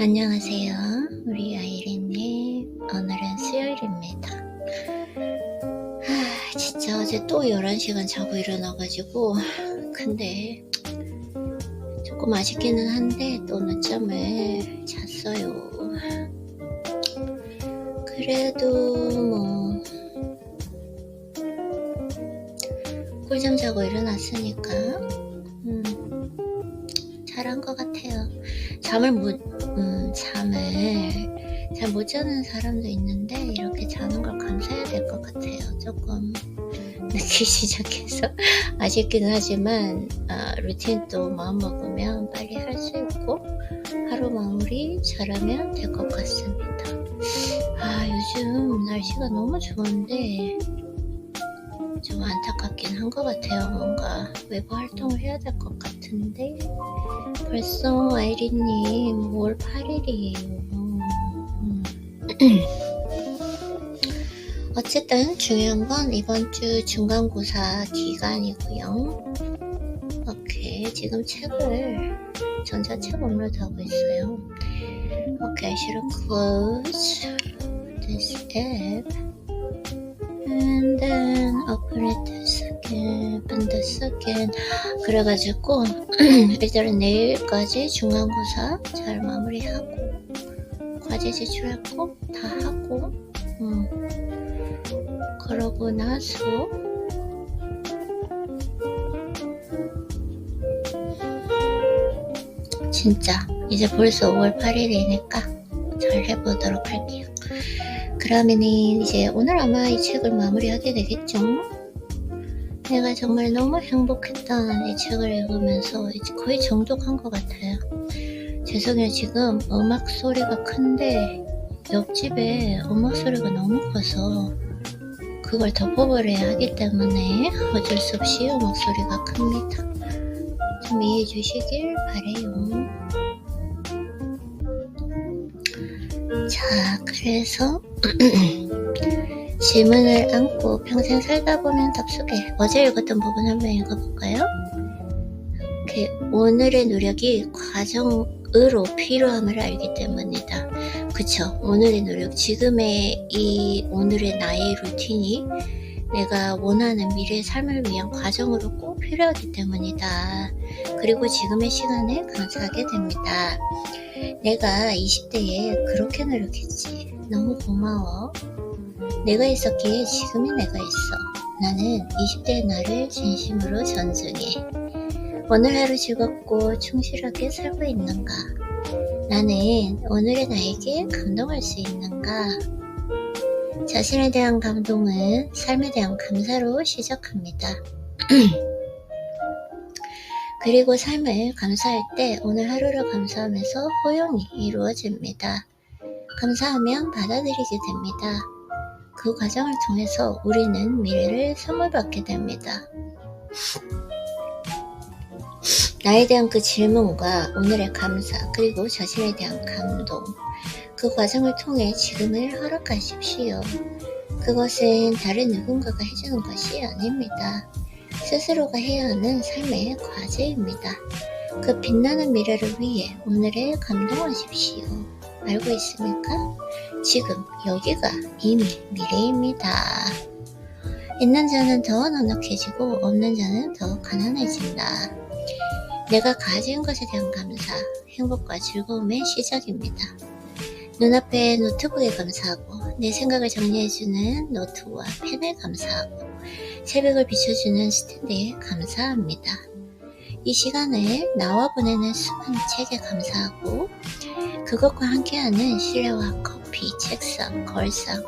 안녕하세요. 우리 아이린님. 오늘은 수요일입니다. 진짜 어제 또 11시간 자고 일어나가지고 근데 조금 아쉽기는 한데 또 늦잠을 잤어요. 그래도 뭐 꿀잠 자고 일어났으니까 잘한 것 같아요. 잠을 잘 못 자는 사람도 있는데 이렇게 자는 걸 감사해야 될 것 같아요. 조금 늦게 시작해서 아쉽기는 하지만 루틴도 마음먹으면 빨리 할 수 있고 하루 마무리 잘하면 될 것 같습니다. 요즘 날씨가 너무 좋은데 좀 안타깝긴 한 것 같아요. 뭔가 외부 활동을 해야 될 것 같은데 벌써 아이린님 5월 8일이에요. 어쨌든 중요한 건 이번 주 중간고사 기간이고요. 오케이, 지금 책을 전자책 업로드하고 있어요. 오케이, I should close this app and then open it again and again. 그래가지고 일단은 내일까지 중간고사 잘 마무리하고 과제 제출하고 다 하고 그러고 나서 진짜 이제 벌써 5월 8일이니까 잘 해보도록 할게요. 그러면은 이제 오늘 아마 이 책을 마무리하게 되겠죠? 내가 정말 너무 행복했던 이 책을 읽으면서 이제 거의 정독한 것 같아요. 죄송해요. 지금 음악 소리가 큰데 옆집에 음악 소리가 너무 커서 그걸 덮어버려야 하기 때문에 어쩔 수 없이 음악 소리가 큽니다. 좀 이해해 주시길 바래요. 자, 그래서 질문을 안고 평생 살다 보면 답속에 어제 읽었던 부분 한번 읽어볼까요? 오늘의 노력이 과정으로 필요함을 알기 때문이다. 그쵸? 오늘의 노력, 지금의 이 오늘의 나의 루틴이 내가 원하는 미래의 삶을 위한 과정으로 꼭 필요하기 때문이다. 그리고 지금의 시간에 감사하게 됩니다. 내가 20대에 그렇게 노력했지. 너무 고마워. 내가 있었기에 지금의 내가 있어. 나는 20대의 나를 진심으로 존중해. 오늘 하루 즐겁고 충실하게 살고 있는가? 나는 오늘의 나에게 감동할 수 있는가? 자신에 대한 감동은 삶에 대한 감사로 시작합니다. 그리고 삶을 감사할 때 오늘 하루를 감사하면서 허용이 이루어집니다. 감사하면 받아들이게 됩니다. 그 과정을 통해서 우리는 미래를 선물받게 됩니다. 나에 대한 그 질문과 오늘의 감사, 그리고 자신에 대한 감동, 그 과정을 통해 지금을 허락하십시오. 그것은 다른 누군가가 해주는 것이 아닙니다. 스스로가 해야 하는 삶의 과제입니다. 그 빛나는 미래를 위해 오늘에 감동하십시오. 알고 있습니까? 지금 여기가 이미 미래입니다. 있는 자는 더 넉넉해지고 없는 자는 더 가난해진다. 내가 가진 것에 대한 감사, 행복과 즐거움의 시작입니다. 눈앞에 노트북에 감사하고 내 생각을 정리해주는 노트와 펜에 감사하고 새벽을 비춰주는 스탠드에 감사합니다. 이 시간을 나와 보내는 수많은 책에 감사하고 그것과 함께하는 실내와 커피, 책상, 걸상,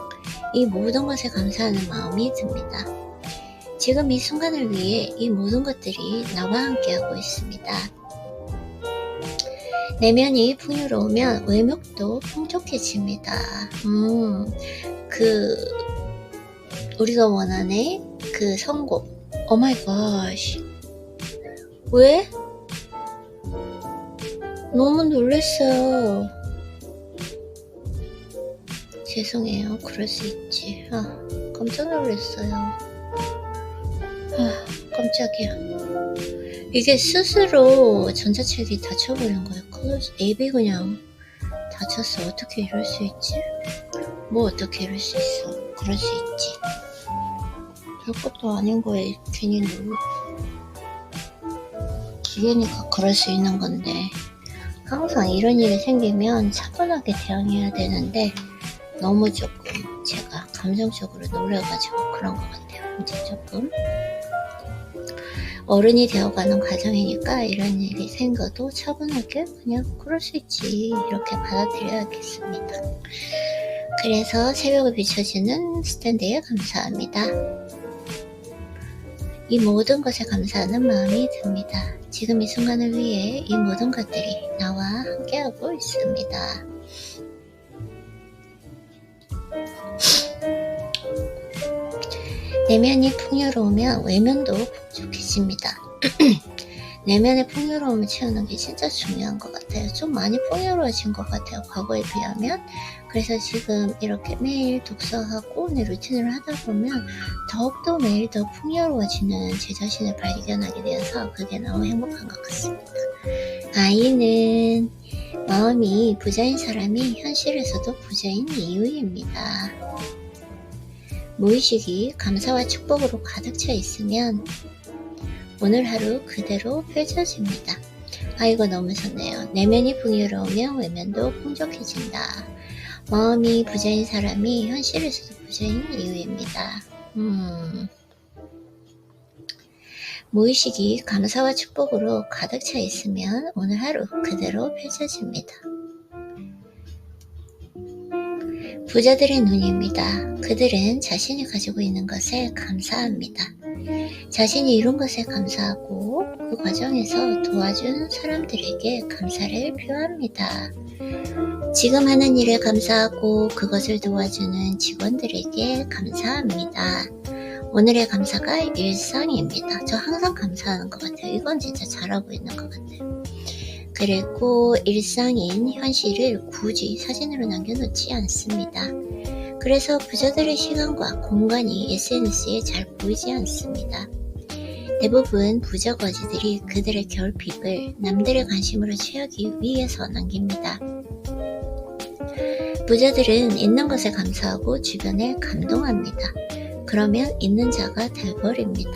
이 모든 것에 감사하는 마음이 듭니다. 지금 이 순간을 위해 이 모든 것들이 나와 함께하고 있습니다. 내면이 풍요로우면 외목도 풍족해집니다. 우리가 원하는 그 성공. 오 마이 갓. 왜? 너무 놀랐어요. 죄송해요. 그럴 수 있지. 깜짝 놀랐어요. 깜짝이야. 이게 스스로 전자책이 닫혀버린 거예요. 앱이 그냥 다쳤어. 어떻게 이럴 수 있지? 뭐 어떻게 이럴 수 있어? 그럴 수 있지. 별것도 아닌 거에 괜히 기계니까 그럴 수 있는 건데, 항상 이런 일이 생기면 차분하게 대응해야 되는데 너무 조금 제가 감정적으로 놀라가지고 그런 것 같아요. 이제 조금 어른이 되어가는 과정이니까 이런 일이 생겨도 차분하게 그냥 그럴 수 있지 이렇게 받아들여야겠습니다. 그래서 새벽을 비춰주는 스탠드에 감사합니다. 이 모든 것에 감사하는 마음이 듭니다. 지금 이 순간을 위해 이 모든 것들이 나와 함께하고 있습니다. 내면이 풍요로우면 외면도 풍족해집니다. 내면의 풍요로움을 채우는 게 진짜 중요한 것 같아요. 좀 많이 풍요로워진 것 같아요. 과거에 비하면. 그래서 지금 이렇게 매일 독서하고 내 루틴을 하다 보면 더욱더 매일 더 풍요로워지는 제 자신을 발견하게 되어서 그게 너무 행복한 것 같습니다. 아이는 마음이 부자인 사람이 현실에서도 부자인 이유입니다. 무의식이 감사와 축복으로 가득 차 있으면 오늘 하루 그대로 펼쳐집니다. 이거 너무 좋네요. 내면이 풍요로우면 외면도 풍족해진다. 마음이 부자인 사람이 현실에서도 부자인 이유입니다. 무의식이 감사와 축복으로 가득 차 있으면 오늘 하루 그대로 펼쳐집니다. 부자들의 눈입니다. 그들은 자신이 가지고 있는 것에 감사합니다. 자신이 이룬 것에 감사하고 그 과정에서 도와준 사람들에게 감사를 표합니다. 지금 하는 일에 감사하고 그것을 도와주는 직원들에게 감사합니다. 오늘의 감사가 일상입니다. 저 항상 감사하는 것 같아요. 이건 진짜 잘하고 있는 것 같아요. 그리고 일상인 현실을 굳이 사진으로 남겨놓지 않습니다. 그래서 부자들의 시간과 공간이 SNS에 잘 보이지 않습니다. 대부분 부자 거지들이 그들의 결핍을 남들의 관심으로 채우기 위해서 남깁니다. 부자들은 있는 것에 감사하고 주변에 감동합니다. 그러면 있는 자가 돼버립니다.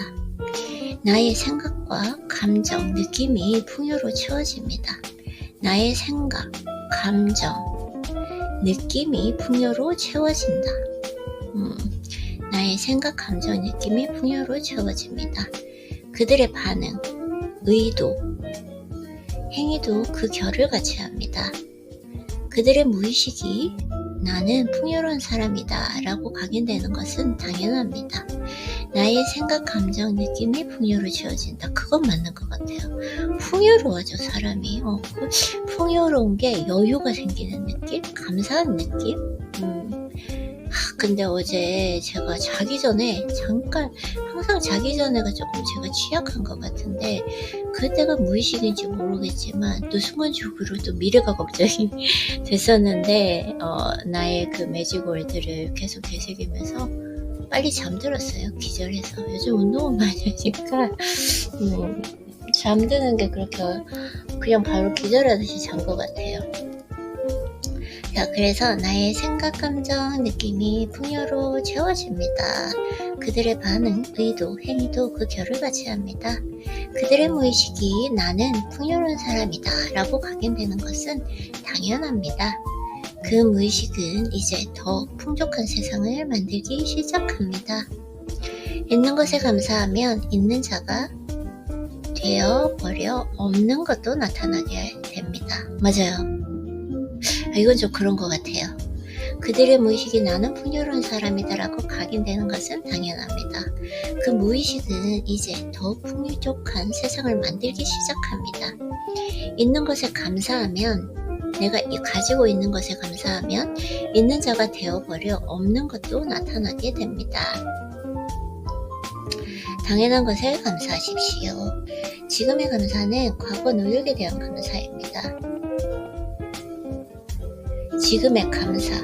나의 생각과 감정, 느낌이 풍요로 채워집니다. 나의 생각, 감정, 느낌이 풍요로 채워진다. 나의 생각, 감정, 느낌이 풍요로 채워집니다. 그들의 반응, 의도, 행위도 그 결을 같이 합니다. 그들의 무의식이 나는 풍요로운 사람이다 라고 각인되는 것은 당연합니다. 나의 생각, 감정, 느낌이 풍요로 채워진다. 그건 맞는 것 같아요. 풍요로워져 사람이. 풍요로운 게 여유가 생기는 느낌? 감사한 느낌? 근데 어제 제가 자기 전에 잠깐 항상 자기 전에가 조금 제가 취약한 것 같은데 그때가 무의식인지 모르겠지만 또 순간적으로 또 미래가 걱정이 됐었는데 나의 그 매직월드를 계속 되새기면서 빨리 잠들었어요. 기절해서. 요즘 운동을 많이 하니까 잠드는 게 그렇게 그냥 바로 기절하듯이 잔 것 같아요. 자, 그래서 나의 생각, 감정, 느낌이 풍요로 채워집니다. 그들의 반응, 의도, 행위도 그 결을 같이 합니다. 그들의 무의식이 나는 풍요로운 사람이다 라고 각인되는 것은 당연합니다. 그 무의식은 이제 더 풍족한 세상을 만들기 시작합니다. 있는 것에 감사하면 있는 자가 되어버려 없는 것도 나타나게 됩니다. 맞아요. 이건 좀 그런 것 같아요. 그들의 무의식이 나는 풍요로운 사람이다 라고 각인되는 것은 당연합니다. 그 무의식은 이제 더욱 풍족한 세상을 만들기 시작합니다. 있는 것에 감사하면 내가 가지고 있는 것에 감사하면 있는 자가 되어버려 없는 것도 나타나게 됩니다. 당연한 것에 감사하십시오. 지금의 감사는 과거 노력에 대한 감사입니다. 지금의 감사,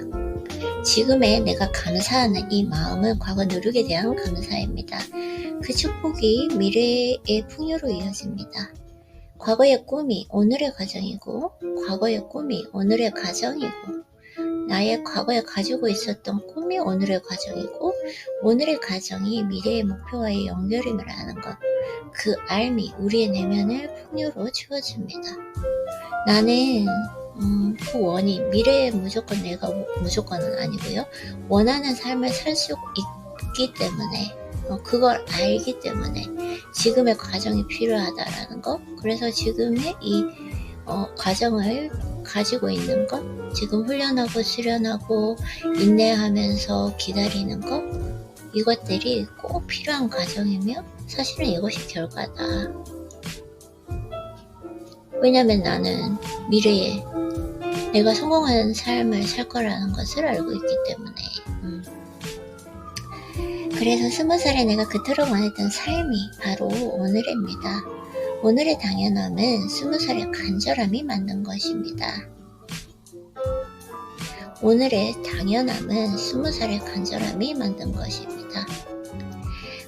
지금의 내가 감사하는 이 마음은 과거 노력에 대한 감사입니다. 그 축복이 미래의 풍요로 이어집니다. 과거의 꿈이 오늘의 과정이고, 과거의 꿈이 오늘의 가정이고, 나의 과거에 가지고 있었던 꿈이 오늘의 과정이고, 오늘의 가정이 미래의 목표와의 연결임을 아는 것. 그 알미, 우리의 내면을 풍요로 채워줍니다. 나는 그 원인, 미래에 무조건 내가 무조건은 아니고요. 원하는 삶을 살 수 있기 때문에, 그걸 알기 때문에 지금의 과정이 필요하다라는 것. 그래서 지금의 이 과정을 가지고 있는 것, 지금 훈련하고 수련하고 인내하면서 기다리는 것, 이것들이 꼭 필요한 과정이며 사실은 이것이 결과다. 왜냐면 나는 미래에 내가 성공한 삶을 살 거라는 것을 알고 있기 때문에. 그래서 20살에 내가 그토록 원했던 삶이 바로 오늘입니다. 오늘의 당연함은 20살의 간절함이 만든 것입니다. 오늘의 당연함은 20살의 간절함이 만든 것입니다.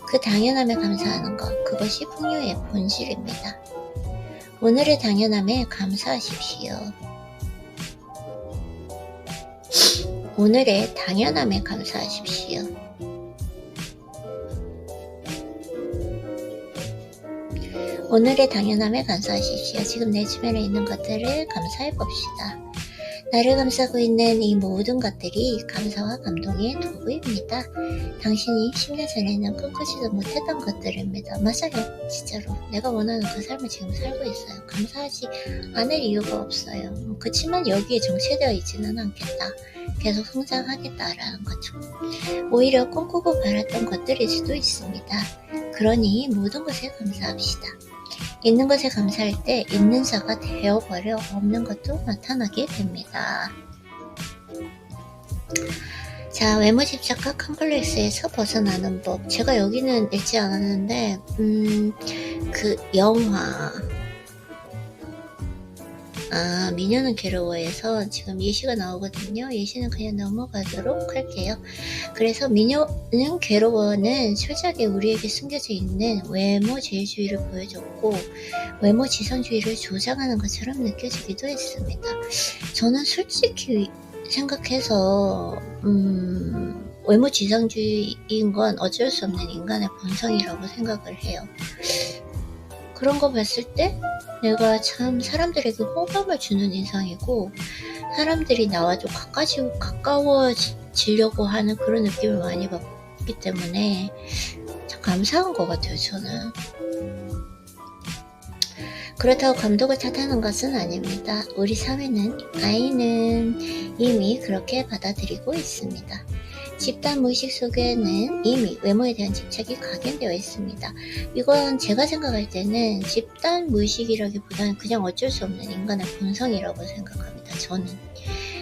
그 당연함에 감사하는 것, 그것이 풍요의 본질입니다. 오늘의 당연함에 감사하십시오. 오늘의 당연함에 감사하십시오. 오늘의 당연함에 감사하십시오. 지금 내 주변에 있는 것들을 감사해 봅시다. 나를 감싸고 있는 이 모든 것들이 감사와 감동의 도구입니다. 당신이 10년 전에는 꿈꾸지도 못했던 것들입니다. 맞아요. 진짜로. 내가 원하는 그 삶을 지금 살고 있어요. 감사하지 않을 이유가 없어요. 그치만 여기에 정체되어 있지는 않겠다. 계속 성장하겠다라는 거죠. 오히려 꿈꾸고 바랐던 것들일 수도 있습니다. 그러니 모든 것에 감사합시다. 있는 것에 감사할 때 있는 자가 되어버려 없는 것도 나타나게 됩니다. 자, 외모 집착과 컴플렉스에서 벗어나는 법. 제가 여기는 읽지 않았는데 그 영화 미녀는 괴로워에서 지금 예시가 나오거든요. 예시는 그냥 넘어가도록 할게요. 그래서 미녀는 괴로워는 철저하게 우리에게 숨겨져 있는 외모 제일주의를 보여줬고 외모 지상주의를 조장하는 것처럼 느껴지기도 했습니다. 저는 솔직히 생각해서 외모 지상주의인 건 어쩔 수 없는 인간의 본성이라고 생각을 해요. 그런 거 봤을 때 내가 참 사람들에게 호감을 주는 인상이고 사람들이 나와 좀 가까워지려고 하는 그런 느낌을 많이 받기 때문에 참 감사한 것 같아요. 저는. 그렇다고 감독을 탓하는 것은 아닙니다. 우리 사회는 아이는 이미 그렇게 받아들이고 있습니다. 집단 무의식 속에는 이미 외모에 대한 집착이 각인되어 있습니다. 이건 제가 생각할 때는 집단 무의식이라기보다는 그냥 어쩔 수 없는 인간의 본성이라고 생각합니다. 저는.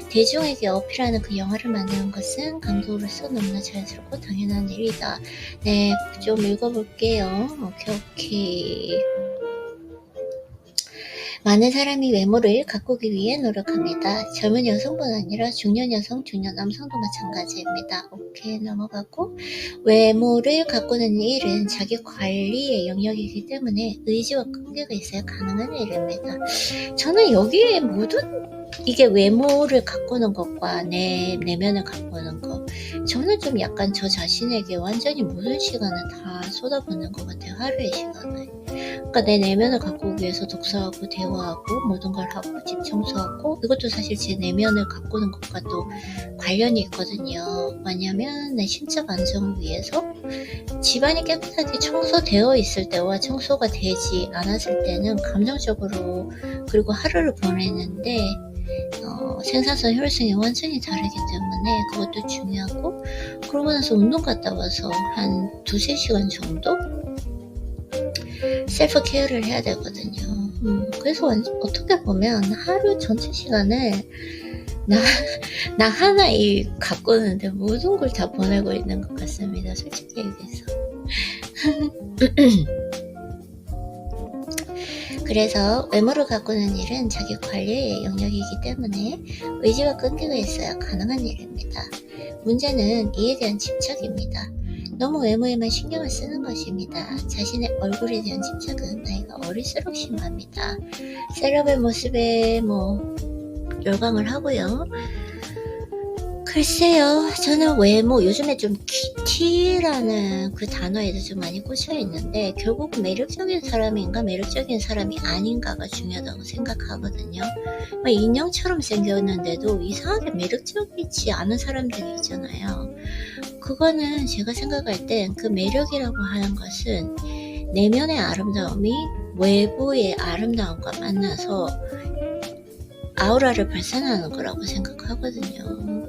대중에게 어필하는 그 영화를 만드는 것은 감독으로서 너무나 자연스럽고 당연한 일이다. 네, 좀 읽어볼게요. 오케이. 많은 사람이 외모를 가꾸기 위해 노력합니다. 젊은 여성뿐 아니라 중년 여성, 중년 남성도 마찬가지입니다. 오케이, 넘어가고 외모를 가꾸는 일은 자기 관리의 영역이기 때문에 의지와 끈기가 있어야 가능한 일입니다. 저는 여기에 모든 이게 외모를 가꾸는 것과 내 내면을 가꾸는 것, 저는 좀 약간 저 자신에게 완전히 모든 시간을 다 쏟아붓는 것 같아요. 하루의 시간을. 그러니까 내 내면을 가꾸기 위해서 독서하고 대화하고 모든 걸 하고 집 청소하고, 이것도 사실 제 내면을 가꾸는 것과 또 관련이 있거든요. 뭐냐면 내 심적 안정을 위해서 집안이 깨끗하게 청소되어 있을 때와 청소가 되지 않았을 때는 감정적으로 그리고 하루를 보내는데 생산성 효율성이 완전히 다르기 때문에 그것도 중요하고, 그러고 나서 운동 갔다 와서 한 2-3시간 정도 셀프 케어를 해야 되거든요. 그래서 어떻게 보면 하루 전체 시간을 나 하나 일 가꾸는데 모든 걸 다 보내고 있는 것 같습니다. 솔직히 얘기해서. 그래서 외모를 가꾸는 일은 자기 관리의 영역이기 때문에 의지와 끈기가 있어야 가능한 일입니다. 문제는 이에 대한 집착입니다. 너무 외모에만 신경을 쓰는 것입니다. 자신의 얼굴에 대한 집착은 나이가 어릴수록 심합니다. 셀럽의 모습에 열광을 하고요. 글쎄요, 저는 외모, 요즘에 좀 큐티라는 그 단어에도 좀 많이 꽂혀 있는데, 결국 매력적인 사람인가 매력적인 사람이 아닌가가 중요하다고 생각하거든요. 인형처럼 생겼는데도 이상하게 매력적이지 않은 사람들이 있잖아요. 그거는 제가 생각할 땐 그 매력이라고 하는 것은 내면의 아름다움이 외부의 아름다움과 만나서 아우라를 발산하는 거라고 생각하거든요.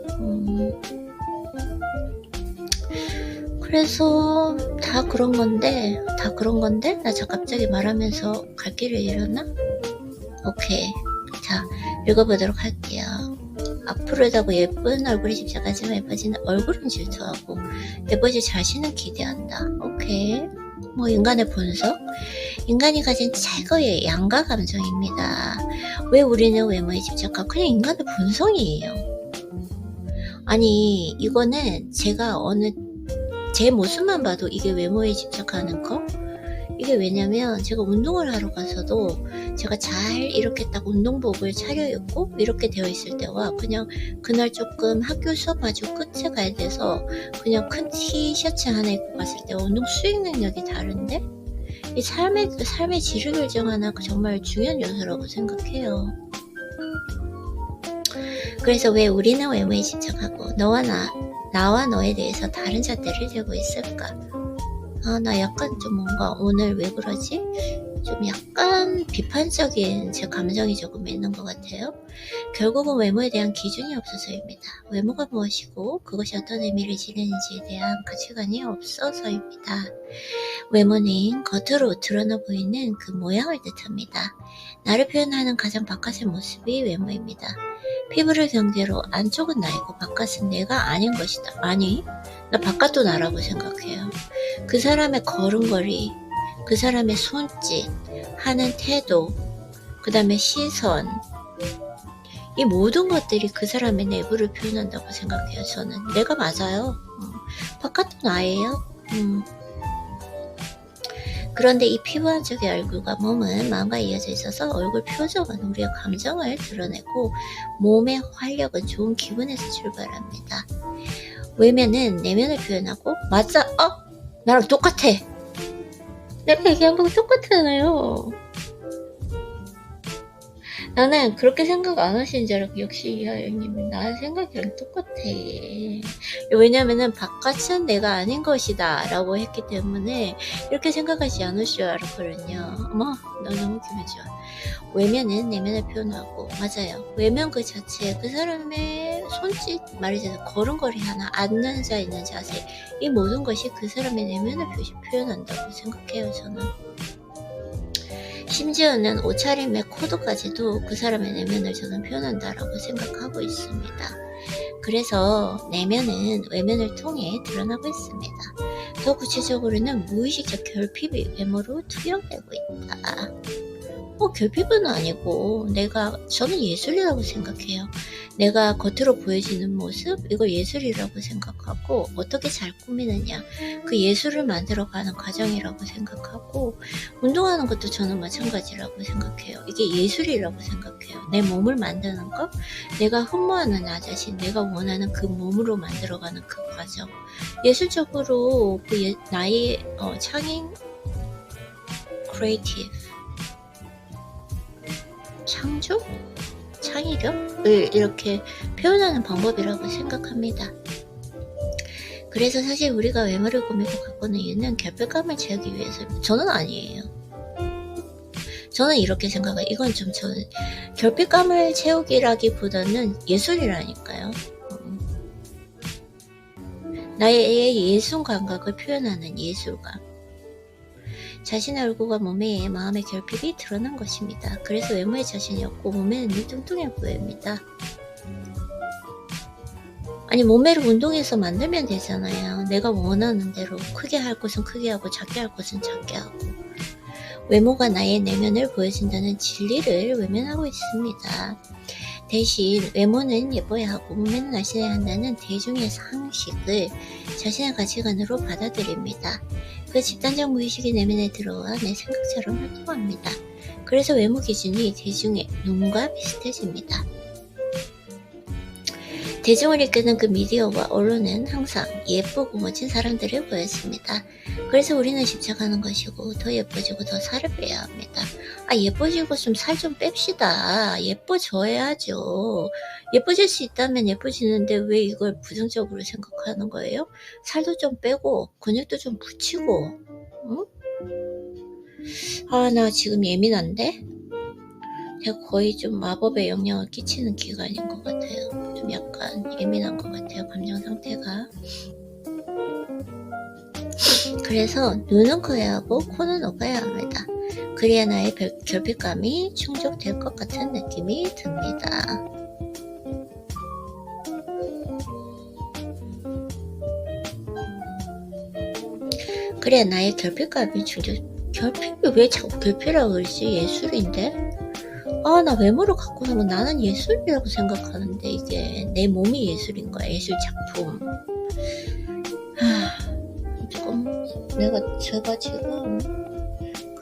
그래서 다 그런 건데 나 저 갑자기 말하면서 갈 길을 잃었나? 오케이, 자 읽어보도록 할게요. 앞으로다고 예쁜 얼굴이 집착하지만 예뻐지는 얼굴은 질투하고 예뻐질 자신은 기대한다. 오케이. 인간의 본성? 인간이 가진 최고의 양가 감정입니다. 왜 우리는 외모에 집착하고? 그냥 인간의 본성이에요. 아니, 이거는 제가 제 모습만 봐도 이게 외모에 집착하는 거? 이게 왜냐면 제가 운동을 하러 가서도 제가 잘 이렇게 딱 운동복을 차려입고 이렇게 되어 있을 때와 그냥 그날 조금 학교 수업 아주 끝에 가야 돼서 그냥 큰 티셔츠 하나 입고 갔을 때 운동 수행 능력이 다른데 이 삶의 질을 결정하는 정말 중요한 요소라고 생각해요. 그래서 왜 우리는 외모에 집착하고 나와 너에 대해서 다른 잣대를 들고 있을까? 나 약간 좀 뭔가 오늘 왜 그러지? 좀 약간 비판적인 제 감정이 조금 있는 것 같아요. 결국은 외모에 대한 기준이 없어서입니다. 외모가 무엇이고 그것이 어떤 의미를 지니는지에 대한 가치관이 없어서입니다. 외모는 겉으로 드러나 보이는 그 모양을 뜻합니다. 나를 표현하는 가장 바깥의 모습이 외모입니다. 피부를 경계로 안쪽은 나이고 바깥은 내가 아닌 것이다. 아니, 나 바깥도 나라고 생각해요. 그 사람의 걸음걸이, 그 사람의 손짓, 하는 태도, 그 다음에 시선, 이 모든 것들이 그 사람의 내부를 표현한다고 생각해요. 저는 내가 맞아요. 바깥도 나예요. 그런데 이 피부 한쪽의 얼굴과 몸은 마음과 이어져 있어서 얼굴 표정은 우리의 감정을 드러내고 몸의 활력은 좋은 기분에서 출발합니다. 외면은 내면을 표현하고 맞아! 나랑 똑같아! 내가 얘기한 거 똑같잖아요. 나는 그렇게 생각 안 하시는 줄 알고 역시 이하영님은 나 생각이랑 똑같아. 왜냐면은 바깥은 내가 아닌 것이다 라고 했기 때문에 이렇게 생각하지 않을 줄 알았거든요. 어머, 너 너무 기분 좋아. 외면은 내면을 표현하고 맞아요. 외면 그 자체 그 사람의 손짓 말이잖아요. 걸음걸이 하나 앉는 있는 자세 이 모든 것이 그 사람의 내면을 표현한다고 생각해요. 저는 심지어는 옷차림의 코드까지도 그 사람의 내면을 저는 표현한다라고 생각하고 있습니다. 그래서 내면은 외면을 통해 드러나고 있습니다. 더 구체적으로는 무의식적 결핍이 외모로 투영되고 있다. 결핍은 아니고 저는 예술이라고 생각해요. 내가 겉으로 보여지는 모습 이걸 예술이라고 생각하고 어떻게 잘 꾸미느냐 그 예술을 만들어가는 과정이라고 생각하고 운동하는 것도 저는 마찬가지라고 생각해요. 이게 예술이라고 생각해요. 내 몸을 만드는 것 내가 흠모하는 나 자신 내가 원하는 그 몸으로 만들어가는 그 과정 예술적으로 나의 창의 크리에이티브 창조? 창의력을 이렇게 표현하는 방법이라고 생각합니다. 그래서 사실 우리가 외모를 꾸미고 가꾸는 이유는 결핍감을 채우기 위해서 저는 아니에요. 저는 이렇게 생각해요. 이건 좀 저는 결핍감을 채우기라기보다는 예술이라니까요. 나의 예술 감각을 표현하는 예술감. 자신의 얼굴과 몸에 마음의 결핍이 드러난 것입니다. 그래서 외모에 자신이 없고 몸매는 늘 뚱뚱해 보입니다. 아니 몸매를 운동해서 만들면 되잖아요. 내가 원하는 대로 크게 할 것은 크게 하고 작게 할 것은 작게 하고 외모가 나의 내면을 보여준다는 진리를 외면하고 있습니다. 대신 외모는 예뻐야 하고 몸매는 날씬해야 한다는 대중의 상식을 자신의 가치관으로 받아들입니다. 그 집단적 무의식이 내면에 들어와 내 생각처럼 활동합니다. 그래서 외모 기준이 대중의 눈과 비슷해집니다. 대중을 이끄는 그 미디어와 언론은 항상 예쁘고 멋진 사람들을 보였습니다. 그래서 우리는 집착하는 것이고 더 예뻐지고 더 살을 빼야 합니다. 예뻐지고 좀 살 좀 뺍시다. 예뻐져야죠. 예뻐질 수 있다면 예뻐지는데 왜 이걸 부정적으로 생각하는 거예요? 살도 좀 빼고 근육도 좀 붙이고. 응? 나 지금 예민한데? 제가 거의 좀 마법의 영향을 끼치는 기간인 것 같아요. 좀 약간 예민한 것 같아요. 감정 상태가. 그래서 눈은 커야 하고 코는 높아야 합니다. 그래야 나의 결핍감이 충족될 것 같은 느낌이 듭니다. 그래야 나의 결핍감이 결핍이 왜 자꾸 결핍이라고 그러지? 예술인데? 나 외모를 갖고 나면 나는 예술이라고 생각하는데 이게 내 몸이 예술인 거야. 예술 작품. 조금 제가 지금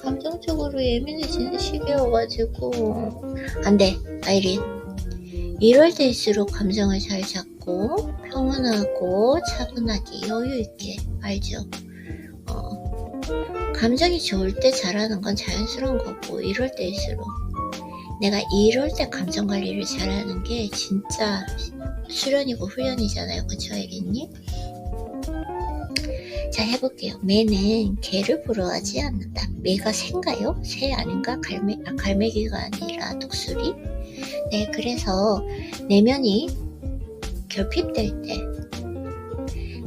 감정적으로 예민해지는 시기여가지고 안 돼, 아이린. 이럴 때일수록 감정을 잘 잡고 평온하고 차분하게 여유있게, 알죠? 감정이 좋을 때 잘하는 건 자연스러운 거고 이럴 때일수록 내가 이럴 때 감정 관리를 잘하는 게 진짜 수련이고 훈련이잖아요. 그쵸, 아이린님? 자, 해볼게요. 매는 개를 부러워하지 않는다. 매가 새인가요? 새 아닌가? 갈매기가 아니라 독수리? 네, 그래서 내면이 결핍될 때,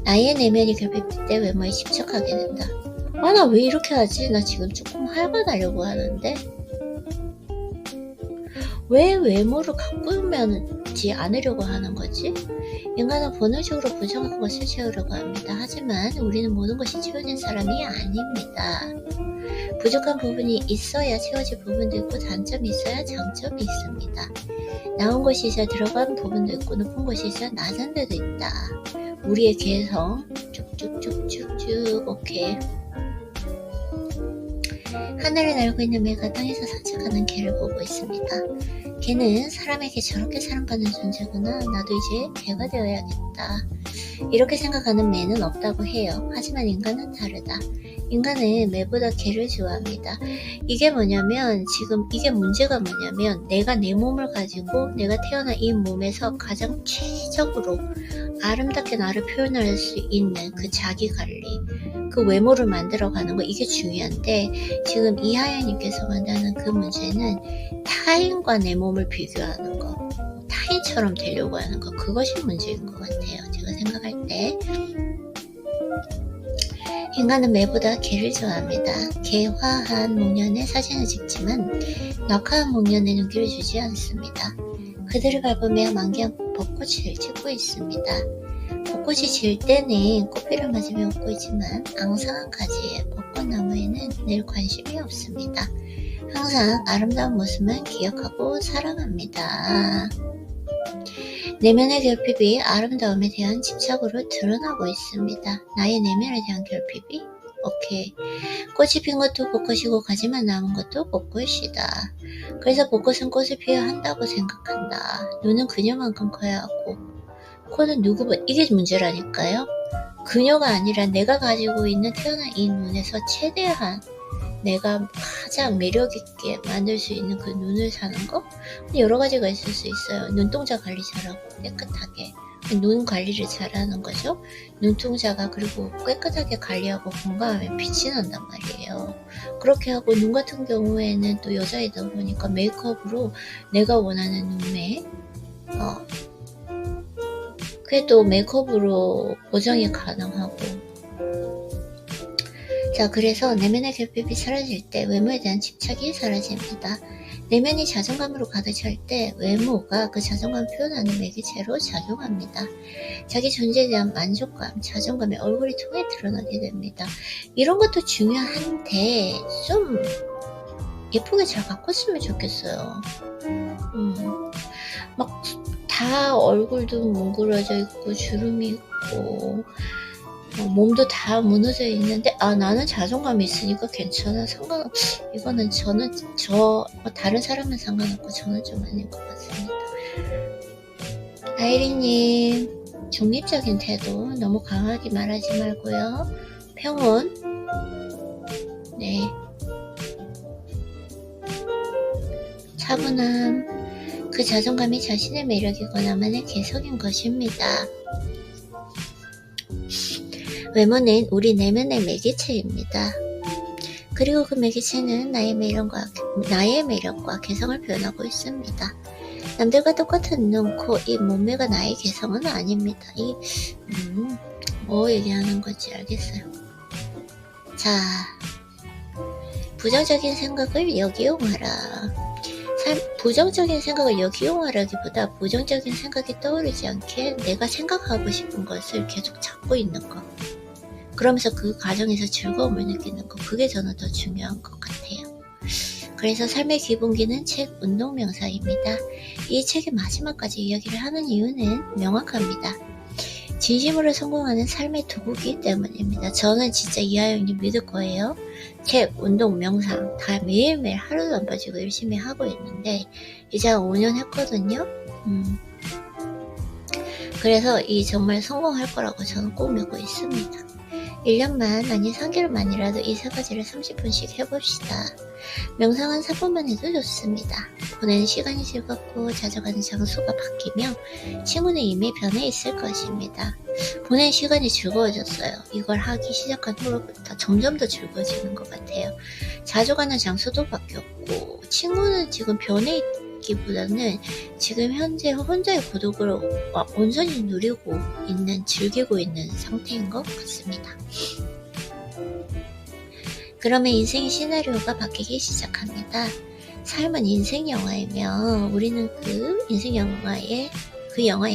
나의 내면이 결핍될 때 외모에 집착하게 된다. 나 왜 이렇게 하지? 나 지금 조금 활발하려고 하는데 왜 외모를 가꾸지 않으려고 하는 거지? 인간은 본능적으로 부정한 것을 채우려고 합니다. 하지만 우리는 모든 것이 채워진 사람이 아닙니다. 부족한 부분이 있어야 채워질 부분도 있고 단점이 있어야 장점이 있습니다. 나온 것이 있어야 들어간 부분도 있고 높은 것이 있어야 낮은 데도 있다. 우리의 개성 쭉쭉쭉쭉쭉. 오케이. 하늘을 날고 있는 매가 땅에서 산책하는 개를 보고 있습니다. 개는 사람에게 저렇게 사랑받는 존재구나. 나도 이제 개가 되어야겠다. 이렇게 생각하는 매는 없다고 해요. 하지만 인간은 다르다. 인간은 매보다 개를 좋아합니다. 이게 뭐냐면 지금 이게 문제가 뭐냐면 내가 내 몸을 가지고 내가 태어난 이 몸에서 가장 최적으로 아름답게 나를 표현할 수 있는 그 자기 관리, 그 외모를 만들어가는 거, 이게 중요한데 지금 이하연님께서 만드는 그 문제는 타인과 내 몸을 비교하는 거, 타인처럼 되려고 하는 거, 그것이 문제인 것 같아요. 제가 생각할 때 인간은 매보다 개를 좋아합니다. 개화한 목련에 사진을 찍지만 낙하한 목련에 눈길을 주지 않습니다. 그들을 밟으며 만개한 벚꽃을 찍고 있습니다. 벚꽃이 질 때는 꽃비를 맞으며 웃고 있지만 앙상한 가지의 벚꽃나무에는 늘 관심이 없습니다. 항상 아름다운 모습만 기억하고 사랑합니다. 내면의 결핍이 아름다움에 대한 집착으로 드러나고 있습니다. 나의 내면에 대한 결핍이? 오케이. 꽃이 핀 것도 벚꽃이고 가지만 남은 것도 벚꽃이다. 그래서 벚꽃은 꽃을 피워야 한다고 생각한다. 눈은 그녀만큼 커야 하고 코는 누구보다, 이게 문제라니까요. 그녀가 아니라 내가 가지고 있는 태어난 이 눈에서 최대한 내가 가장 매력있게 만들 수 있는 그 눈을 사는 거? 여러 가지가 있을 수 있어요. 눈동자 관리 잘하고 깨끗하게 눈 관리를 잘하는 거죠. 눈동자가 그리고 깨끗하게 관리하고 건강하면 빛이 난단 말이에요. 그렇게 하고 눈 같은 경우에는 또 여자이다 보니까 메이크업으로 내가 원하는 눈매, 그게 또 메이크업으로 보정이 가능하고. 자, 그래서 내면의 결핍이 사라질 때 외모에 대한 집착이 사라집니다. 내면이 자존감으로 가득 찰 때 외모가 그 자존감을 표현하는 매개체로 작용합니다. 자기 존재에 대한 만족감, 자존감이 얼굴이 통해 드러나게 됩니다. 이런 것도 중요한데 좀 예쁘게 잘 가꿨으면 좋겠어요. 막 다 얼굴도 뭉그러져 있고 주름이 있고 몸도 다 무너져 있는데 나는 자존감이 있으니까 괜찮아. 이거는 다른 사람은 상관없고 저는 좀 아닌 것 같습니다. 아이리님, 중립적인 태도 너무 강하게 말하지 말고요. 평온. 네. 차분함. 그 자존감이 자신의 매력이고 나만의 개성인 것입니다. 외모는 우리 내면의 매개체입니다. 그리고 그 매개체는 나의 매력과 개성을 표현하고 있습니다. 남들과 똑같은 눈, 코, 입, 몸매가 나의 개성은 아닙니다. 뭐 얘기하는 건지 알겠어요. 자, 부정적인 생각을 역이용하라. 부정적인 생각을 역이용하라기보다 부정적인 생각이 떠오르지 않게 내가 생각하고 싶은 것을 계속 찾고 있는 것. 그러면서 그 과정에서 즐거움을 느끼는 것. 그게 저는 더 중요한 것 같아요. 그래서 삶의 기본기는 책 운동명사입니다. 이 책의 마지막까지 이야기를 하는 이유는 명확합니다. 진심으로 성공하는 삶의 도구이기 때문입니다. 저는 진짜 이하영님 믿을 거예요. 책, 운동, 명상 다 매일매일 하루도 안 빠지고 열심히 하고 있는데 이제 5년 했거든요. 그래서 정말 성공할 거라고 저는 꼭 믿고 있습니다. 1년만 아니 3개월만이라도 이 세 가지를 30분씩 해봅시다. 명상은 3분만 해도 좋습니다. 보내는 시간이 즐겁고 자주 가는 장소가 바뀌며 친구는 이미 변해 있을 것입니다. 보내는 시간이 즐거워졌어요. 이걸 하기 시작한 후로부터 점점 더 즐거워지는 것 같아요. 자주 가는 장소도 바뀌었고 친구는 지금 변해 있기보다는 지금 현재 혼자의 고독을 온전히 즐기고 있는 상태인 것 같습니다. 그러면 인생의 시나리오가 바뀌기 시작합니다. 삶은 인생 영화이며 우리는 그 인생 영화의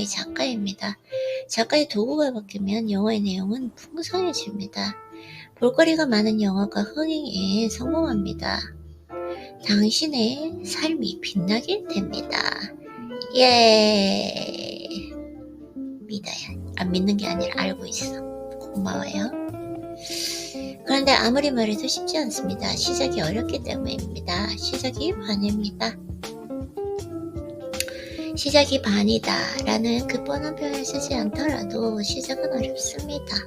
작가입니다. 작가의 도구가 바뀌면 영화의 내용은 풍성해집니다. 볼거리가 많은 영화가 흥행에 성공합니다. 당신의 삶이 빛나게 됩니다. 예. 믿어요. 안 믿는 게 아니라 알고 있어. 고마워요. 그런데 아무리 말해도 쉽지 않습니다. 시작이 어렵기 때문입니다. 시작이 반입니다. 시작이 반이다 라는 그 뻔한 표현을 쓰지 않더라도 시작은 어렵습니다.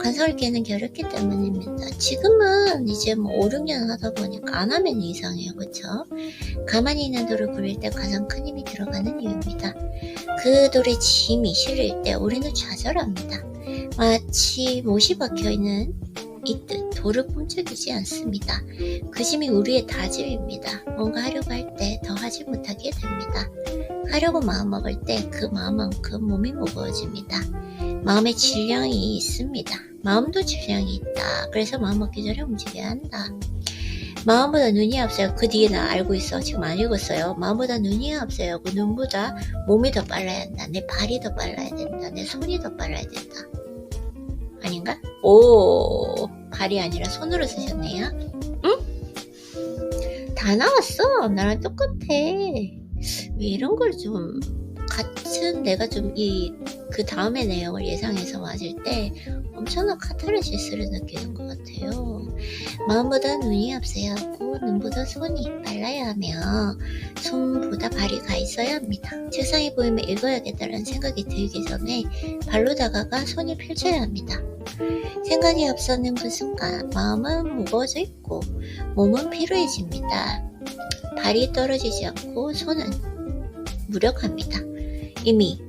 관성을 깨는 게 어렵기 때문입니다. 지금은 이제 5, 6년 하다 보니까 안 하면 이상해요. 그쵸? 가만히 있는 돌을 굴릴 때 가장 큰 힘이 들어가는 이유입니다. 그 돌에 짐이 실릴 때 우리는 좌절합니다. 마치 못이 박혀있는 있듯 돌을 꼼짝이지 않습니다. 그 짐이 우리의 다짐입니다. 뭔가 하려고 할 때 더 하지 못하게 됩니다. 하려고 마음먹을 때 그 마음만큼 몸이 무거워집니다. 마음에 질량이 있습니다. 마음도 질량이 있다. 그래서 마음먹기 전에 움직여야 한다. 마음보다 눈이 앞서요. 그 뒤에 나 알고 있어. 지금 안 읽었어요. 마음보다 눈이 앞서요. 그 눈보다 몸이 더 빨라야 한다. 내 발이 더 빨라야 된다. 내 손이 더 빨라야 된다. 아닌가? 오, 발이 아니라 손으로 쓰셨네요. 응? 다 나왔어. 나랑 똑같아. 왜 이런 걸 좀 내가 좀 그 다음의 내용을 예상해서 맞을 때 엄청난 카타르시스를 느끼는 것 같아요. 마음보다 눈이 앞서야 하고 눈보다 손이 빨라야 하며 손보다 발이 가 있어야 합니다. 책상이 보이면 읽어야겠다는 생각이 들기 전에 발로 다가가 손이 펼쳐야 합니다. 생각이 앞서는 그 순간 마음은 무거워져 있고 몸은 피로해집니다. 발이 떨어지지 않고 손은 무력합니다. 이미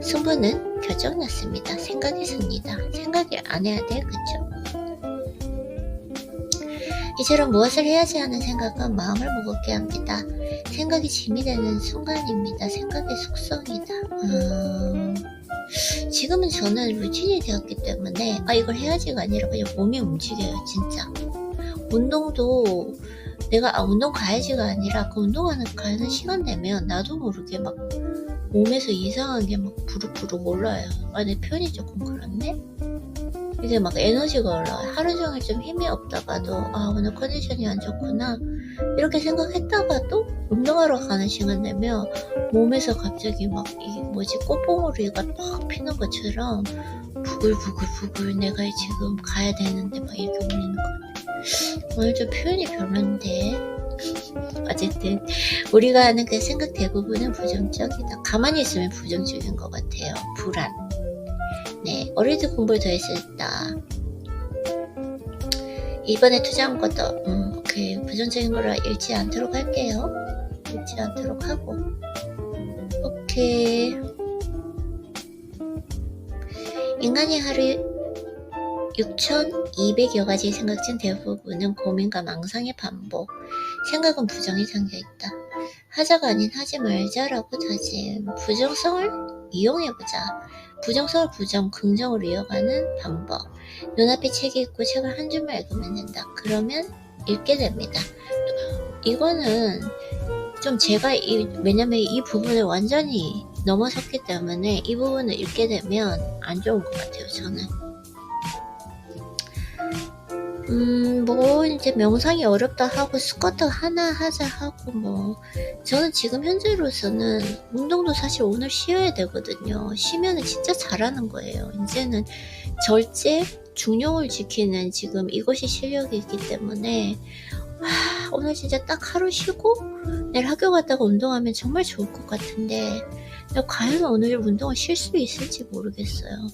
승부는 결정났습니다. 생각이 습니다. 생각을 안 해야 돼, 그쵸? 이처럼 무엇을 해야지 하는 생각은 마음을 무겁게 합니다. 생각이 짐이 되는 순간입니다. 생각의 속성이다. 지금은 저는 루틴이 되었기 때문에 이걸 해야지가 아니라 그냥 몸이 움직여요. 진짜 운동도 내가 운동 가야지가 아니라 그 운동하는 가는 시간 되면 나도 모르게 막 몸에서 이상한 게 막 부룩부룩 올라요. 내 표현이 조금 그렇네? 이게 막 에너지가 올라와요. 하루 종일 좀 힘이 없다가도 오늘 컨디션이 안 좋구나. 이렇게 생각했다가도 운동하러 가는 시간 되면 몸에서 갑자기 막 이 뭐지 꽃봉오리가 막 피는 것처럼 부글부글 내가 지금 가야 되는데 막 이렇게 울리는 거. 오늘 좀 표현이 별론데 어쨌든 우리가 하는 그 생각 대부분은 부정적이다. 가만히 있으면 부정적인 것 같아요. 불안. 네, 어릴 때 공부를 더 했었다. 이번에 투자한 것도 오케이. 부정적인 거라 읽지 않도록 할게요. 읽지 않도록 하고 오케이. 인간이 하루 6,200여 가지 생각 중 대부분은 고민과 망상의 반복. 생각은 부정이 담겨있다. 하자가 아닌 하지 말자라고 다짐. 부정성을 이용해보자. 부정성을 부정, 긍정으로 이어가는 방법. 눈앞에 책이 있고 책을 한 줄만 읽으면 된다. 그러면 읽게 됩니다. 이거는 좀 제가 왜냐면 이 부분을 완전히 넘어섰기 때문에 이 부분을 읽게 되면 안 좋은 것 같아요. 저는 뭐 이제 명상이 어렵다 하고 스쿼트 하나 하자 하고 뭐 저는 지금 현재로서는 운동도 사실 오늘 쉬어야 되거든요. 쉬면은 진짜 잘하는 거예요. 이제는 절제 중량을 지키는 지금 이것이 실력이 있기 때문에 오늘 진짜 딱 하루 쉬고 내일 학교 갔다가 운동하면 정말 좋을 것 같은데 과연 오늘 운동을 쉴 수 있을지 모르겠어요.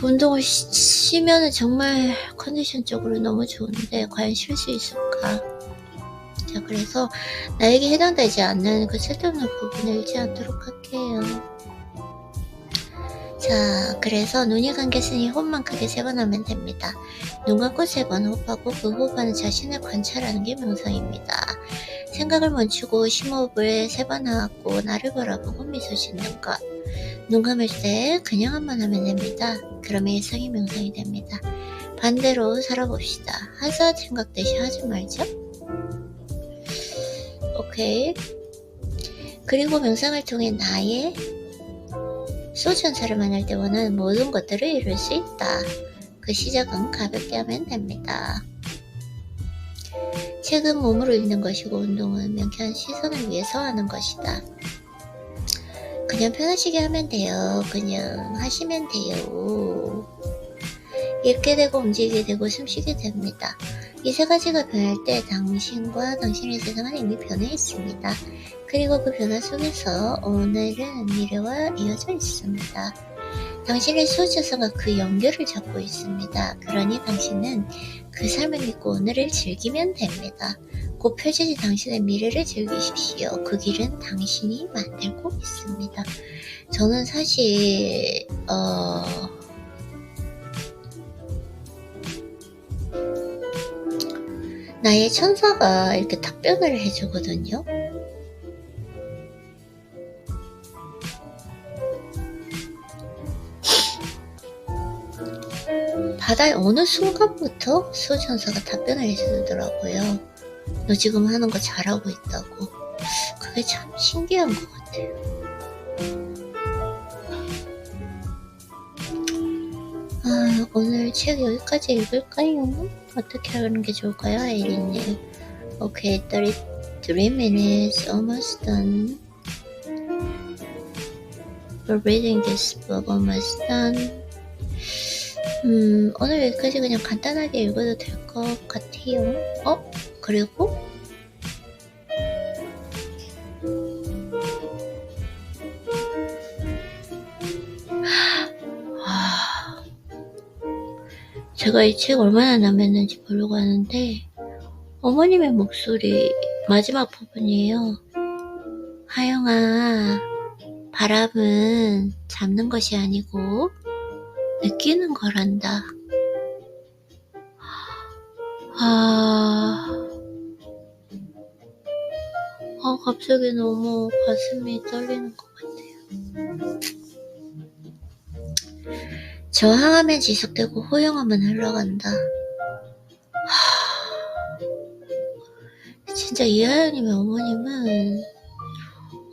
운동을 쉬면은 정말 컨디션적으로 너무 좋은데 과연 쉴 수 있을까? 자, 그래서 나에게 해당되지 않는 그 쓸데없는 부분을 읽지 않도록 할게요. 자, 그래서 눈이 감겼으니 호흡만 크게 3번 하면 됩니다. 눈 감고 3번 호흡하고 그 호흡하는 자신을 관찰하는 게 명상입니다. 생각을 멈추고 심호흡을 3번 하고 나를 바라보고 미소 짓는 것. 눈 감을 때 그냥 한번 하면 됩니다. 그러면 일상이 명상이 됩니다. 반대로 살아봅시다. 하자 생각듯이 하지 말죠. 오케이. 그리고 명상을 통해 나의 소천사를 만날 때 원하는 모든 것들을 이룰 수 있다. 그 시작은 가볍게 하면 됩니다. 책은 몸으로 읽는 것이고 운동은 명쾌한 시선을 위해서 하는 것이다. 그냥 편하시게 하면 돼요. 그냥 하시면 돼요. 읽게 되고 움직이게 되고 숨쉬게 됩니다. 이 3가지가 변할 때 당신과 당신의 세상은 이미 변해 있습니다. 그리고 그 변화 속에서 오늘은 미래와 이어져 있습니다. 당신의 소유자성과 그 연결을 잡고 있습니다. 그러니 당신은 그 삶을 믿고 오늘을 즐기면 됩니다. 곧 펼쳐진 당신의 미래를 즐기십시오. 그 길은 당신이 만들고 있습니다. 저는 사실 나의 천사가 이렇게 답변을 해주거든요. 바다의 어느 순간부터 수천사가 답변을 해주더라고요. 너 지금 하는 거 잘하고 있다고. 그게 참 신기한 것 같아요. 오늘 책 여기까지 읽을까요? 어떻게 하는 게 좋을까요, 아이린님? 오케이, 33 minutes, almost done. We're reading this book, almost done. 오늘 여기까지 그냥 간단하게 읽어도 될 것 같아요. 그리고 제가 이 책 얼마나 남았는지 보려고 하는데 어머님의 목소리 마지막 부분이에요. 하영아, 바람은 잡는 것이 아니고 느끼는 거란다. 갑자기 너무 가슴이 떨리는 것 같아요. 저항하면 지속되고 호영하면 흘러간다. 진짜 이하연님의 어머님은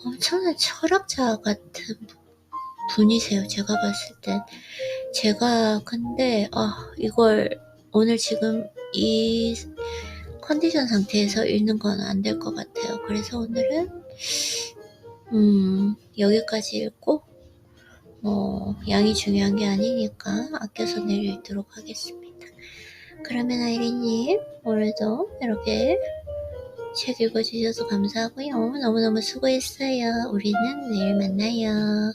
엄청난 철학자 같은 분이세요. 제가 봤을 땐. 제가 근데 이걸 오늘 지금 이 컨디션 상태에서 읽는 건 안 될 것 같아요. 그래서 오늘은 여기까지 읽고 양이 중요한 게 아니니까 아껴서 내일 읽도록 하겠습니다. 그러면 아이린님 오늘도 이렇게 책 읽어주셔서 감사하고요. 너무너무 수고했어요. 우리는 내일 만나요.